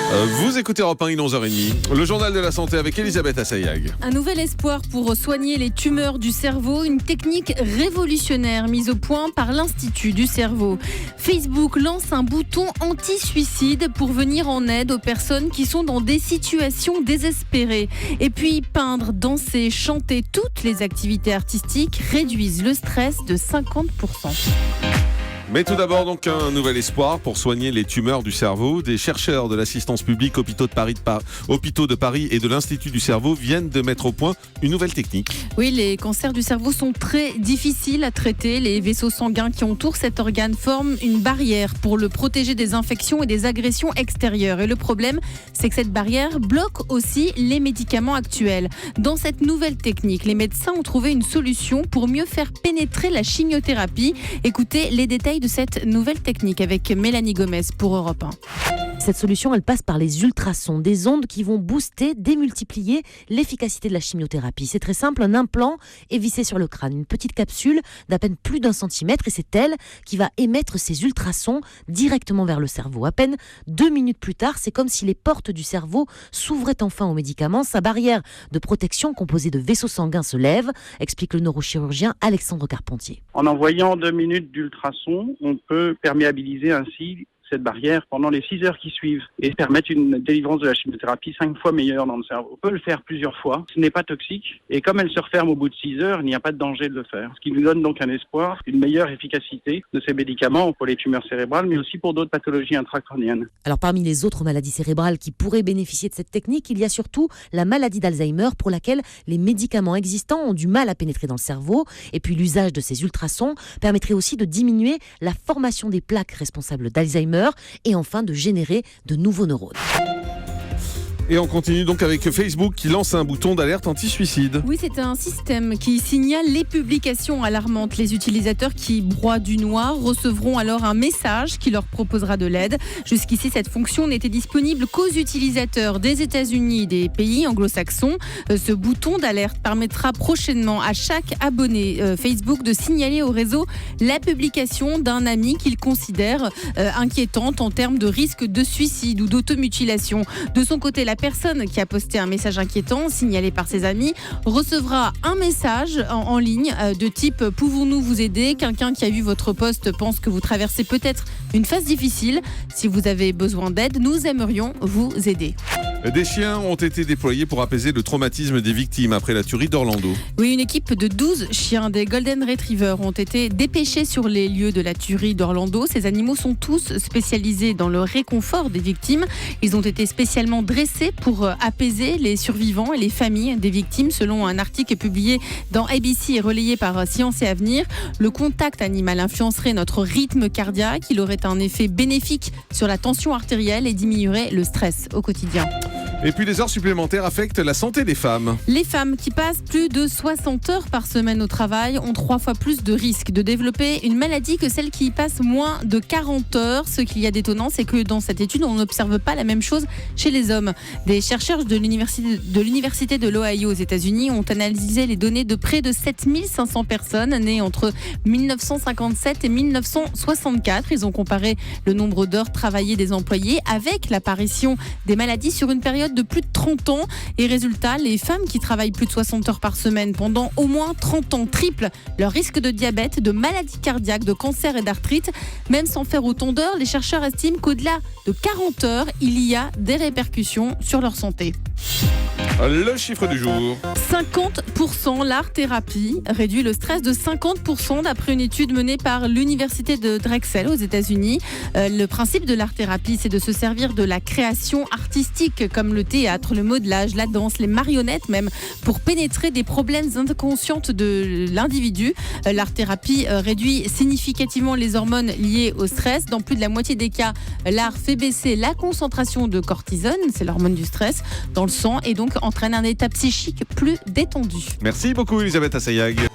Vous écoutez Europe 1, il est 11h30. Le journal de la santé avec Elisabeth Assayag. Un nouvel espoir pour soigner les tumeurs du cerveau, une technique révolutionnaire mise au point par l'Institut du cerveau. Facebook lance un bouton anti-suicide pour venir en aide aux personnes qui sont dans des situations désespérées. Et puis peindre, danser, chanter, toutes les activités artistiques réduisent le stress de 50%. Mais tout d'abord, donc, un nouvel espoir pour soigner les tumeurs du cerveau. Des chercheurs de l'assistance publique hôpitaux de Paris et de l'Institut du cerveau viennent de mettre au point une nouvelle technique. Oui, les cancers du cerveau sont très difficiles à traiter. Les vaisseaux sanguins qui entourent cet organe forment une barrière pour le protéger des infections et des agressions extérieures. Et le problème, c'est que cette barrière bloque aussi les médicaments actuels. Dans cette nouvelle technique, les médecins ont trouvé une solution pour mieux faire pénétrer la chimiothérapie. Écoutez les détails de cette nouvelle technique avec Mélanie Gomez pour Europe 1. Cette solution, elle passe par les ultrasons, des ondes qui vont booster, démultiplier l'efficacité de la chimiothérapie. C'est très simple, un implant est vissé sur le crâne, une petite capsule d'à peine plus d'1 centimètre et c'est elle qui va émettre ces ultrasons directement vers le cerveau. À peine 2 minutes plus tard, c'est comme si les portes du cerveau s'ouvraient enfin aux médicaments. Sa barrière de protection composée de vaisseaux sanguins se lève, explique le neurochirurgien Alexandre Carpentier. En envoyant 2 minutes d'ultrasons, on peut perméabiliser ainsi cette barrière pendant les 6 heures qui suivent et permettre une délivrance de la chimiothérapie 5 fois meilleure dans le cerveau. On peut le faire plusieurs fois, ce n'est pas toxique et comme elle se referme au bout de 6 heures, il n'y a pas de danger de le faire. Ce qui nous donne donc un espoir, une meilleure efficacité de ces médicaments pour les tumeurs cérébrales mais aussi pour d'autres pathologies intracrâniennes. Alors parmi les autres maladies cérébrales qui pourraient bénéficier de cette technique, il y a surtout la maladie d'Alzheimer pour laquelle les médicaments existants ont du mal à pénétrer dans le cerveau et puis l'usage de ces ultrasons permettrait aussi de diminuer la formation des plaques responsables d'Alzheimer et enfin de générer de nouveaux neurones. Et on continue donc avec Facebook qui lance un bouton d'alerte anti-suicide. Oui, c'est un système qui signale les publications alarmantes. Les utilisateurs qui broient du noir recevront alors un message qui leur proposera de l'aide. Jusqu'ici, cette fonction n'était disponible qu'aux utilisateurs des États-Unis et des pays anglo-saxons. Ce bouton d'alerte permettra prochainement à chaque abonné Facebook de signaler au réseau la publication d'un ami qu'il considère inquiétante en termes de risque de suicide ou d'automutilation. De son côté, la personne qui a posté un message inquiétant signalé par ses amis recevra un message en ligne de type « Pouvons-nous vous aider ? Quelqu'un qui a vu votre post pense que vous traversez peut-être une phase difficile. Si vous avez besoin d'aide, nous aimerions vous aider. » Des chiens ont été déployés pour apaiser le traumatisme des victimes après la tuerie d'Orlando. Oui, une équipe de 12 chiens, des Golden Retrievers, ont été dépêchés sur les lieux de la tuerie d'Orlando. Ces animaux sont tous spécialisés dans le réconfort des victimes. Ils ont été spécialement dressés pour apaiser les survivants et les familles des victimes, selon un article publié dans ABC et relayé par Science et Avenir. Le contact animal influencerait notre rythme cardiaque. Il aurait un effet bénéfique sur la tension artérielle et diminuerait le stress au quotidien. Et puis les heures supplémentaires affectent la santé des femmes. Les femmes qui passent plus de 60 heures par semaine au travail ont 3 fois plus de risques de développer une maladie que celles qui y passent moins de 40 heures. Ce qu'il y a d'étonnant, c'est que dans cette étude, on n'observe pas la même chose chez les hommes. Des chercheurs de l'université de l'Ohio aux États-Unis ont analysé les données de près de 7500 personnes nées entre 1957 et 1964. Ils ont comparé le nombre d'heures travaillées des employés avec l'apparition des maladies sur une période de plus de 30 ans. Et résultat, les femmes qui travaillent plus de 60 heures par semaine pendant au moins 30 ans triplent leur risque de diabète, de maladies cardiaques, de cancer et d'arthrite. Même sans faire autant d'heures, les chercheurs estiment qu'au-delà de 40 heures, il y a des répercussions sur leur santé. Le chiffre du jour. 50%, l'art-thérapie réduit le stress de 50% d'après une étude menée par l'université de Drexel aux États-Unis. Le principe de l'art-thérapie, c'est de se servir de la création artistique comme le théâtre, le modelage, la danse, les marionnettes même, pour pénétrer des problèmes inconscients de l'individu. L'art-thérapie réduit significativement les hormones liées au stress. Dans plus de la moitié des cas, l'art fait baisser la concentration de cortisone, c'est l'hormone du stress, dans le sang et donc entraîne un état psychique plus détendu. Merci beaucoup Elisabeth Assayag.